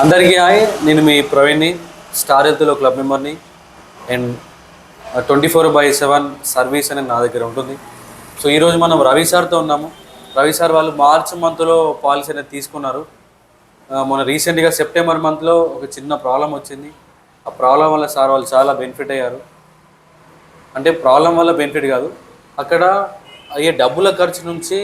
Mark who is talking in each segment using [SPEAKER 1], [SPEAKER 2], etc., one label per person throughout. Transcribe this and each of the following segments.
[SPEAKER 1] అందరికీ హాయ్, నేను మీ ప్రవీణ్ని, star హెల్త్లో club మెంబర్ని. And 24/7 service అనేది నా దగ్గర ఉంటుంది. సో ఈరోజు మనం రవి సార్తో ఉన్నాము. రవి సార్ వాళ్ళు మార్చ్ మంత్లో పాలసీ అనేది తీసుకున్నారు. మన రీసెంట్గా సెప్టెంబర్ మంత్లో ఒక చిన్న ప్రాబ్లం వచ్చింది. ఆ ప్రాబ్లం వల్ల సార్ వాళ్ళు చాలా బెనిఫిట్ అయ్యారు. అంటే ప్రాబ్లం వల్ల బెనిఫిట్ కాదు, అక్కడ అయ్యే డబ్బుల ఖర్చు నుంచి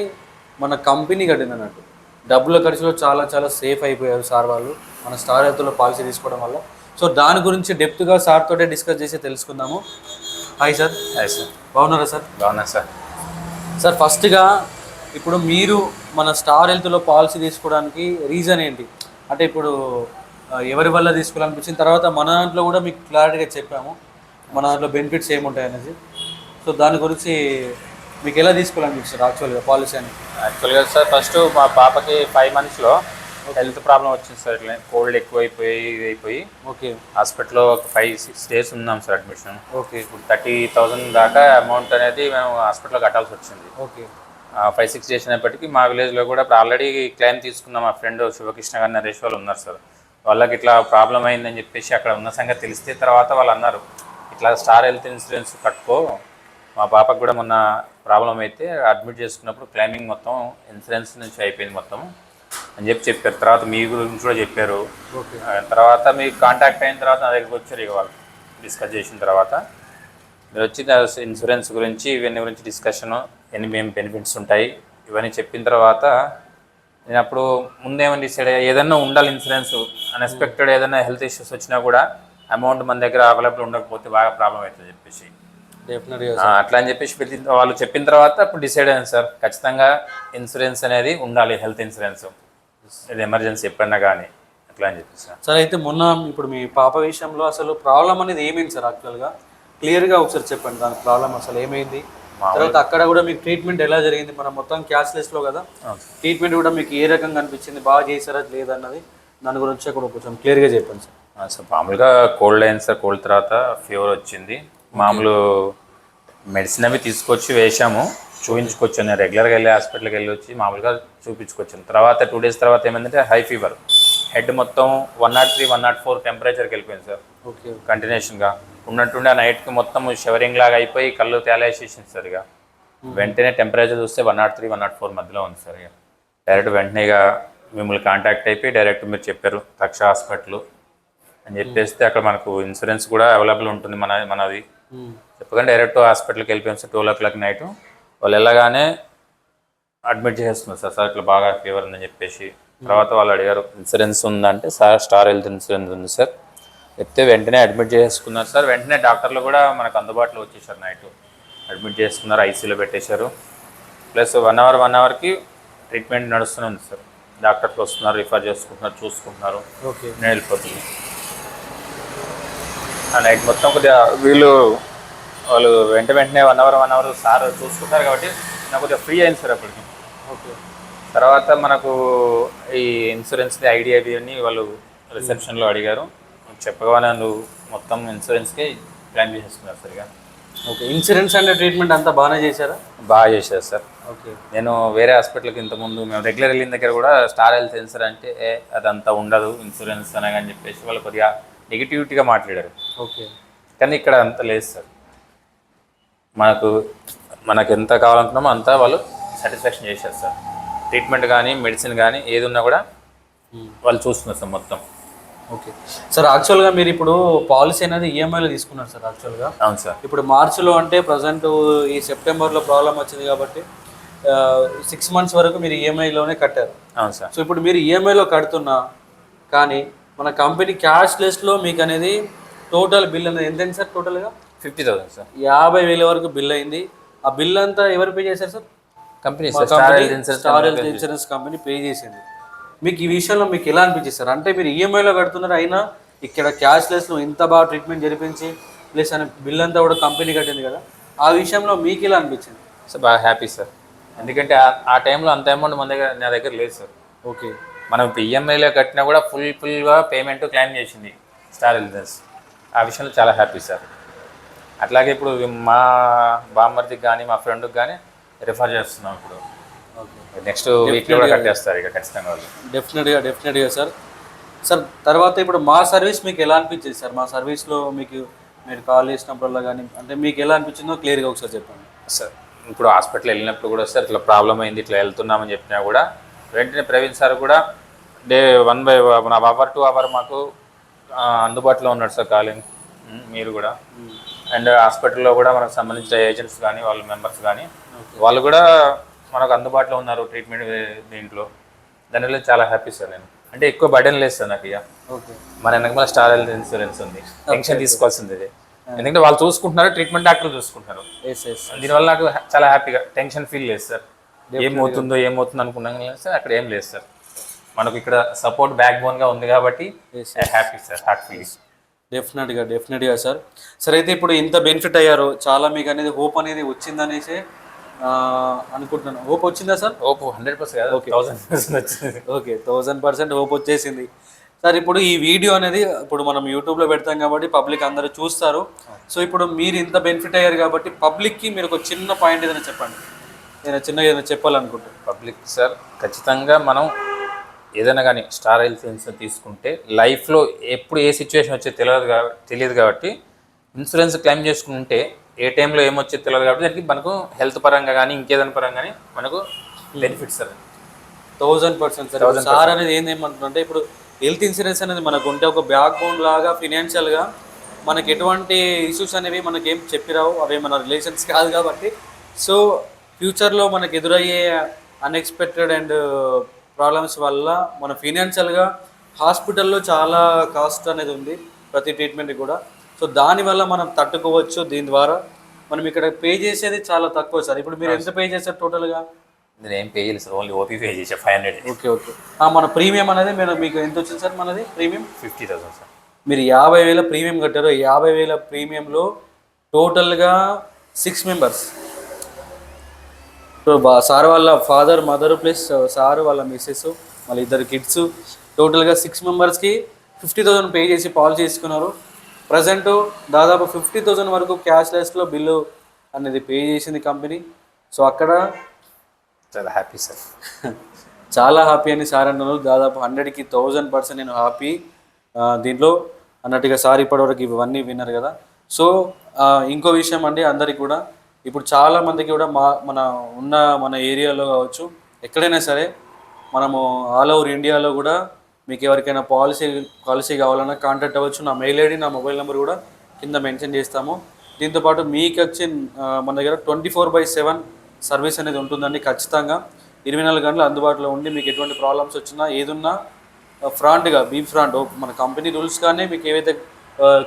[SPEAKER 1] మన కంపెనీ కట్టింది అన్నట్టు. డబ్బుల ఖర్చులో చాలా చాలా సేఫ్ అయిపోయారు సార్ వాళ్ళు మన స్టార్ హెల్త్లో పాలసీ తీసుకోవడం వల్ల. సో దాని గురించి డెప్త్గా సార్ తోటే డిస్కస్ చేసి తెలుసుకుందాము. Hi sir.
[SPEAKER 2] Hi sir.
[SPEAKER 1] బాగున్నారా సార్?
[SPEAKER 2] బాగున్నా సార్.
[SPEAKER 1] సార్ ఫస్ట్గా ఇప్పుడు మీరు మన స్టార్ హెల్త్లో పాలసీ తీసుకోవడానికి రీజన్ ఏంటి? అంటే ఇప్పుడు ఎవరి వల్ల తీసుకోవాలనిపించిన తర్వాత మన దాంట్లో కూడా మీకు క్లారిటీగా చెప్పాము మన దాంట్లో బెనిఫిట్స్ ఏముంటాయి అనేసి. సో దాని గురించి మీకు ఎలా తీసుకోవాలనిపించారు యాక్చువల్గా పాలసీ అని?
[SPEAKER 2] యాక్చువల్గా సార్ ఫస్ట్ మా పాపకి 5 monthsలో హెల్త్ ప్రాబ్లం వచ్చింది సార్. ఇట్లా కోల్డ్ ఎక్కువైపోయి
[SPEAKER 1] ఓకే,
[SPEAKER 2] హాస్పిటల్లో ఒక 5-6 days ఉన్నాం సార్ అడ్మిషన్.
[SPEAKER 1] ఓకే,
[SPEAKER 2] ఇప్పుడు 30,000 దాకా అమౌంట్ అనేది మేము హాస్పిటల్లో కట్టాల్సి వచ్చింది.
[SPEAKER 1] ఓకే.
[SPEAKER 2] 5-6 days అయినప్పటికీ మా విలేజ్లో కూడా ఇప్పుడు ఆల్రెడీ క్లెయిమ్ తీసుకున్నాం. మా ఫ్రెండ్ శివకృష్ణ గారు, నరేష్ వాళ్ళు ఉన్నారు సార్. వాళ్ళకి ఇట్లా ప్రాబ్లం అయిందని చెప్పేసి అక్కడ ఉన్న సంగతి తెలిస్తే తర్వాత వాళ్ళు అన్నారు, ఇట్లా స్టార్ హెల్త్ ఇన్సూరెన్స్ కట్టుకో, మా పాపకు కూడా మొన్న ప్రాబ్లం అయితే అడ్మిట్ చేసుకున్నప్పుడు క్లైమింగ్ మొత్తం ఇన్సూరెన్స్ నుంచి అయిపోయింది మొత్తం అని చెప్పారు. తర్వాత మీ గురించి కూడా చెప్పారు. తర్వాత మీకు కాంటాక్ట్ అయిన తర్వాత నా దగ్గరికి వచ్చారు. ఇక వాళ్ళు డిస్కస్ చేసిన తర్వాత మీరు వచ్చి ఇన్సూరెన్స్ గురించి ఇవన్నీ గురించి డిస్కషను, ఏమేమి బెనిఫిట్స్ ఉంటాయి ఇవన్నీ చెప్పిన తర్వాత నేను అప్పుడు ముందేమని డిసైడ్ అయ్యా, ఏదైనా ఉండాలి ఇన్సూరెన్స్. అన్ఎక్స్పెక్టెడ్ ఏదైనా హెల్త్ ఇష్యూస్ వచ్చినా కూడా అమౌంట్ మన దగ్గర అవైలబుల్ ఉండకపోతే బాగా ప్రాబ్లం అవుతుంది చెప్పేసి అట్లా అని చెప్పేసి వాళ్ళు చెప్పిన తర్వాత అప్పుడు డిసైడ్ అయ్యాను సార్, ఖచ్చితంగా ఇన్సూరెన్స్ అనేది ఉండాలి, హెల్త్ ఇన్సూరెన్స్, ఇది ఎమర్జెన్సీ ఎప్పుడన్నా కానీ అట్లా అని చెప్పేసి
[SPEAKER 1] సార్. అయితే మొన్న ఇప్పుడు మీ పాప విషయంలో అసలు ప్రాబ్లం అనేది ఏమైంది సార్? యాక్చువల్గా క్లియర్గా ఒకసారి చెప్పండి, దాని ప్రాబ్లం అసలు ఏమైంది, తర్వాత అక్కడ కూడా మీకు ట్రీట్మెంట్ ఎలా జరిగింది? మనం మొత్తం క్యాష్లెస్లో కదా, ట్రీట్మెంట్ కూడా మీకు ఏ రకంగా అనిపించింది, బాగా చేశారా లేదన్నది దాని గురించి కూడా కొంచెం క్లియర్గా చెప్పండి సార్.
[SPEAKER 2] సార్ మామూలుగా కోల్డ్ అయింది సార్. కోల్డ్ తర్వాత ఫీవర్ వచ్చింది. మామూలు మెడిసిన్ అవి తీసుకొచ్చి వేసాము, చూపించుకొచ్చాను. నేను రెగ్యులర్గా వెళ్ళి హాస్పిటల్కి వెళ్ళి వచ్చి మామూలుగా చూపించుకొచ్చాను. తర్వాత 2 days తర్వాత ఏమైందంటే హై ఫీవర్, హెడ్ మొత్తం 103, 104 టెంపరేచర్కి వెళ్ళిపోయింది సార్.
[SPEAKER 1] ఓకే,
[SPEAKER 2] కంటిన్యూషన్గా ఉన్నట్టుండి ఆ నైట్కి మొత్తం షవరింగ్ లాగా అయిపోయి కళ్ళు తేలేసేసింది సార్. ఇక వెంటనే టెంపరేచర్ చూస్తే 103, 104 మధ్యలో ఉంది సార్. ఇక డైరెక్ట్ వెంటనే ఇక మిమ్మల్ని కాంటాక్ట్ అయిపోయి డైరెక్ట్ మీరు చెప్పారు తక్ష హాస్పిటల్ అని చెప్పేస్తే అక్కడ మనకు ఇన్సూరెన్స్ కూడా అవైలబుల్ ఉంటుంది మనది చెప్పగానే డైరెక్ట్ హాస్పిటల్కి వెళ్ళిపోయాం సార్. 12 o'clock నైట్ వాళ్ళు వెళ్ళగానే అడ్మిట్ చేస్తున్నారు సార్ ఇట్లా బాగా ఫీవర్ ఉందని చెప్పేసి. తర్వాత వాళ్ళు అడిగారు ఇన్సూరెన్స్ ఉందంటే సార్ స్టార్ హెల్త్ ఇన్సూరెన్స్ ఉంది సార్ చెప్తే వెంటనే అడ్మిట్ చేసుకున్నారు సార్. వెంటనే డాక్టర్లు కూడా మనకు అందుబాటులో వచ్చేసారు. నైట్ అడ్మిట్ చేసుకున్నారు, ఐసీయూలో పెట్టేశారు. ప్లస్ 1 hourకి ట్రీట్మెంట్ నడుస్తూనే ఉంది సార్. డాక్టర్లు వస్తున్నారు, రిఫర్ చేసుకుంటున్నారు, చూసుకుంటున్నారు.
[SPEAKER 1] ఓకే,
[SPEAKER 2] నేను వెళ్ళిపోతుంది. ఆ నైట్ మొత్తం కొద్దిగా వాళ్ళు వెంటనే 1 hour సార్ చూసుకుంటారు కాబట్టి నాకు కొద్దిగా ఫ్రీ అయింది సార్ అప్పటికి.
[SPEAKER 1] ఓకే.
[SPEAKER 2] తర్వాత మనకు ఈ ఇన్సూరెన్స్ ఐడియా అని వాళ్ళు రిసెప్షన్లో అడిగారు. చెప్పగానే నువ్వు మొత్తం ఇన్సూరెన్స్కి ప్లాన్ చేసేసుకున్నారు సార్. ఇక
[SPEAKER 1] ఓకే, ఇన్సూరెన్స్ అంటే ట్రీట్మెంట్ అంతా బాగానే చేశారా?
[SPEAKER 2] బాగా చేశారు సార్.
[SPEAKER 1] ఓకే.
[SPEAKER 2] నేను వేరే హాస్పిటల్కి ఇంతకుముందు మేము రెగ్యులర్ వెళ్ళిన దగ్గర కూడా స్టార్ హెల్త్ ఇన్సూరెన్స్ అంటే అదంతా ఉండదు ఇన్సూరెన్స్ అనగాని చెప్పేసి వాళ్ళు కొద్దిగా నెగిటివిటీగా మాట్లాడారు.
[SPEAKER 1] ఓకే.
[SPEAKER 2] కానీ ఇక్కడ అంత లేదు సార్. మనకు ఎంత కావాలనుకున్నామో అంతా వాళ్ళు సాటిస్ఫాక్షన్ చేశారు సార్. ట్రీట్మెంట్ కానీ మెడిసిన్ కానీ ఏది ఉన్నా కూడా వాళ్ళు చూస్తున్నారు సార్ మొత్తం.
[SPEAKER 1] ఓకే సార్, యాక్చువల్గా మీరు ఇప్పుడు పాలసీ అనేది ఈఎంఐలో తీసుకున్నారు సార్ యాక్చువల్గా.
[SPEAKER 2] అవును సార్.
[SPEAKER 1] ఇప్పుడు మార్చిలో అంటే ప్రజెంట్ ఈ సెప్టెంబర్లో ప్రాబ్లం వచ్చింది కాబట్టి 6 months వరకు మీరు ఈఎంఐలోనే కట్టారు.
[SPEAKER 2] అవును సార్.
[SPEAKER 1] సో ఇప్పుడు మీరు ఈఎంఐలో కడుతున్నా కానీ మన కంపెనీ క్యాష్లెస్లో మీకు అనేది టోటల్ బిల్ అనేది ఎంత అయింది సార్? టోటల్గా
[SPEAKER 2] 50,000 సార్.
[SPEAKER 1] 50,000 వరకు బిల్ అయింది. ఆ బిల్ అంతా ఎవరు పే చేశారు sir?
[SPEAKER 2] Company
[SPEAKER 1] star health insurance company pay చేసింది. మీకు ఈ విషయంలో మీకు ఎలా అనిపించింది సార్? అంటే మీరు ఈఎంఐలో కడుతున్నారు, అయినా ఇక్కడ క్యాష్లెస్లో ఇంత బాగా ట్రీట్మెంట్ జరిపించి ప్లస్ అనే బిల్ అంతా కూడా కంపెనీ కట్టింది కదా, ఆ విషయంలో మీకు ఎలా అనిపించింది
[SPEAKER 2] సార్? బాగా హ్యాపీ సార్. ఎందుకంటే ఆ టైంలో అంత అమౌంట్ నా దగ్గర లేదు సార్.
[SPEAKER 1] ఓకే.
[SPEAKER 2] మనం ఇప్పుడు ఈఎంఐలో కట్టినా కూడా ఫుల్గా పేమెంట్ క్లెయిమ్ చేసింది స్టార్ హెల్త్. ఆ విషయంలో చాలా హ్యాపీ సార్. అట్లాగే ఇప్పుడు మా బామ్మర్దికి కానీ మా ఫ్రెండ్కి కానీ రిఫర్ చేస్తున్నాం. ఇప్పుడు నెక్స్ట్ వీక్లో కూడా కట్టేస్తారు ఇక ఖచ్చితంగా వాళ్ళు.
[SPEAKER 1] డెఫినెట్గా సార్. సార్ తర్వాత ఇప్పుడు మా సర్వీస్ మీకు ఎలా అనిపించింది సార్? మా సర్వీస్లో మీకు మీరు కాల్ చేసినప్పుడల్లా కానీ అంటే మీకు ఎలా అనిపించిందో క్లియర్గా ఒకసారి చెప్పండి
[SPEAKER 2] సార్. ఇప్పుడు హాస్పిటల్ వెళ్ళినప్పుడు కూడా సార్ ఇట్లా ప్రాబ్లం అయింది, ఇట్లా వెళ్తున్నామని చెప్పినా కూడా వెంటనే ప్రవీణ్ సార్ కూడా డే 1 బై 1 అవర్ 2 అవర్ మాకు అందుబాటులో ఉన్నాడు సార్ కాలింగ్. మీరు కూడా అండ్ హాస్పిటల్లో కూడా మనకు సంబంధించిన ఏజెంట్స్ కానీ వాళ్ళ మెంబర్స్ కానీ వాళ్ళు కూడా మనకు అందుబాటులో ఉన్నారు ట్రీట్మెంట్ దీంట్లో. దానివల్ల చాలా హ్యాపీ సార్ నేను. అంటే ఎక్కువ బర్డెన్ లేదు సార్ నాకు. ఇక
[SPEAKER 1] ఓకే
[SPEAKER 2] మన వెనక స్టార్ హెల్త్ ఇన్సూరెన్స్ ఉంది, టెన్షన్ తీసుకోవాల్సింది ఇది. ఎందుకంటే వాళ్ళు చూసుకుంటున్నారు, ట్రీట్మెంట్ డాక్టర్లు చూసుకుంటున్నారు.
[SPEAKER 1] ఎస్ ఎస్
[SPEAKER 2] దీనివల్ల నాకు చాలా హ్యాపీగా టెన్షన్ ఫీల్ లేదు సార్. ఏమవుతుందో అనుకున్నాం లేదు సార్, అక్కడ ఏం లేదు సార్. మనకు ఇక్కడ సపోర్ట్ బ్యాక్ బోన్గా ఉంది కాబట్టి హ్యాపీ సార్, హార్ట్ ఫీల్.
[SPEAKER 1] డెఫినెట్గా సార్. సరే అయితే ఇప్పుడు ఇంత బెనిఫిట్ అయ్యారు, చాలా మీకు అనేది హోప్ అనేది వచ్చిందనేసి అనుకుంటున్నాను. హోప్ వచ్చిందా సార్?
[SPEAKER 2] హోప్ 100%
[SPEAKER 1] ఓకే
[SPEAKER 2] 1000% వచ్చింది.
[SPEAKER 1] ఓకే 1000% హోప్ వచ్చేసింది సార్. ఇప్పుడు ఈ వీడియో అనేది ఇప్పుడు మనం యూట్యూబ్లో పెడతాం కాబట్టి పబ్లిక్ అందరూ చూస్తారు. సో ఇప్పుడు మీరు ఇంత బెనిఫిట్ అయ్యారు కాబట్టి పబ్లిక్కి మీరు ఒక చిన్న పాయింట్ ఏదైనా చెప్పండి, ఏదైనా చెప్పాలనుకుంటున్నాను.
[SPEAKER 2] పబ్లిక్ సార్ ఖచ్చితంగా మనం ఏదైనా కానీ స్టార్ హెల్త్ ఇన్సూరెన్స్ తీసుకుంటే లైఫ్లో ఎప్పుడు ఏ సిచ్యువేషన్ వచ్చే తెలియదు కాబట్టి ఇన్సూరెన్స్ క్లెయిమ్ చేసుకుంటే ఏ టైంలో ఏమొచ్చేది తెలియదు కాబట్టి దానికి మనకు హెల్త్ పరంగా కానీ ఇంకేదైనా పరంగా కానీ మనకు బెనిఫిట్స్ సార్.
[SPEAKER 1] 1000% సార్. సార్ అనేది ఏమంటుందంటే ఇప్పుడు హెల్త్ ఇన్సూరెన్స్ అనేది మనకు ఉంటే ఒక బ్యాక్ బోన్ లాగా ఫినాన్షియల్గా మనకి ఎటువంటి ఇష్యూస్ అనేవి మనకేం చెప్పిరావు, అవి మన రిలేషన్స్ కాదు కాబట్టి. సో ఫ్యూచర్లో మనకు ఎదురయ్యే అన్ఎక్స్పెక్టెడ్ అండ్ ప్రాబ్లమ్స్ వల్ల మన ఫినాన్షియల్గా హాస్పిటల్లో చాలా కాస్ట్ అనేది ఉంది ప్రతి ట్రీట్మెంట్కి కూడా. సో దానివల్ల మనం తట్టుకోవచ్చు. దీని ద్వారా మనం ఇక్కడ పే చేసేది చాలా తక్కువ సార్. ఇప్పుడు మీరు ఎంత పే చేశారు టోటల్గా?
[SPEAKER 2] నేను ఏం పే చేయలేదు సార్, ఓన్లీ ఓపీ పే చేసా 500.
[SPEAKER 1] Okay okay. మన ప్రీమియం అనేది మీకు ఎంత వచ్చింది సార్? మనది ప్రీమియం
[SPEAKER 2] 50,000 సార్.
[SPEAKER 1] మీరు 50,000 ప్రీమియం కట్టారు. 50,000 ప్రీమియంలో టోటల్గా 6 మెంబర్స్. సో సార్ వాళ్ళ ఫాదర్ మదర్ ప్లస్ సార్ వాళ్ళ మిస్సెస్ వాళ్ళ 2 కిడ్స్ టోటల్గా 6 మెంబర్స్కి 50,000 పే చేసి పాలసీ తీసుకున్నారు. ప్రజెంట్ దాదాపు 50,000 వరకు క్యాష్లెస్లో బిల్లు అనేది పే చేసింది కంపెనీ. సో అక్కడ
[SPEAKER 2] చాలా హ్యాపీ సార్.
[SPEAKER 1] చాలా హ్యాపీ అని సార్ అన్నారు. దాదాపు 100కి 1000% నేను హ్యాపీ దీంట్లో అన్నట్టుగా సార్ ఇప్పటివరకు ఇవన్నీ విన్నారు కదా. సో ఇంకో విషయం అండి, అందరికి కూడా ఇప్పుడు చాలా మందికి కూడా మన ఏరియాలో కావచ్చు ఎక్కడైనా సరే మనము ఆల్ ఓవర్ ఇండియాలో కూడా మీకు ఎవరికైనా పాలసీ కావాలన్నా కాంటాక్ట్ అవ్వచ్చు. నా మెయిల్ ఐడి, నా మొబైల్ నెంబర్ కూడా కింద మెన్షన్ చేస్తాము. దీంతోపాటు మీకు వచ్చి మన దగ్గర 24/7 సర్వీస్ అనేది ఉంటుందండి. ఖచ్చితంగా 24 గంటలు అందుబాటులో ఉండి మీకు ఎటువంటి ప్రాబ్లమ్స్ వచ్చినా ఏదున్నా ఫ్రాంట్గా మన కంపెనీ రూల్స్ కానీ మీకు ఏవైతే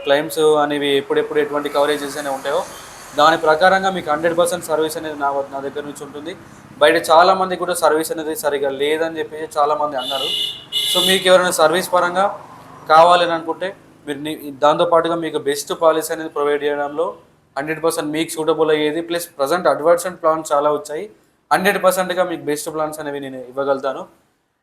[SPEAKER 1] క్లెయిమ్స్ అనేవి ఎప్పుడెప్పుడు ఎటువంటి కవరేజెస్ అనేవి ఉంటాయో దాని ప్రకారంగా మీకు 100% సర్వీస్ అనేది నా దగ్గర నుంచి ఉంటుంది. బయట చాలామంది కూడా సర్వీస్ అనేది సరిగా లేదని చెప్పేసి చాలామంది అన్నారు. సో మీకు ఎవరైనా సర్వీస్ పరంగా కావాలని అనుకుంటే మీరు దాంతోపాటుగా మీకు బెస్ట్ పాలసీ అనేది ప్రొవైడ్ చేయడంలో 100% మీకు సూటబుల్ అయ్యేది. ప్లస్ ప్రజెంట్ అడ్వాన్స్డ్ ప్లాన్స్ చాలా వచ్చాయి. 100%గా మీకు బెస్ట్ ప్లాన్స్ అనేవి నేను ఇవ్వగలుగుతాను.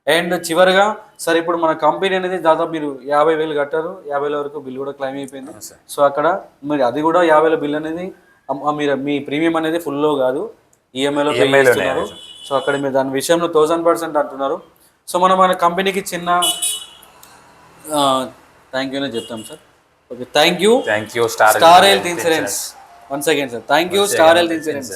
[SPEAKER 1] అండ్ చివరిగా సార్ ఇప్పుడు మన కంపెనీ అనేది దాదాపు మీరు 50,000 కట్టారు. 50,000 వరకు బిల్ కూడా క్లెయిమ్ అయిపోయింది. సో అక్కడ మీరు అది కూడా 50,000 బిల్ అనేది మీరు మీ ప్రీమియం అనేది ఫుల్లో కాదు, ఈఎంఐలో పే చేస్తున్నారు. సో అక్కడ మీరు దాని విషయంలో 1000% అంటున్నారు. సో మన కంపెనీకి చిన్న థ్యాంక్ యూ అనే చెప్తాం sir. Okay, thank you
[SPEAKER 2] star
[SPEAKER 1] health insurance. Once again sir, thank you star health insurance.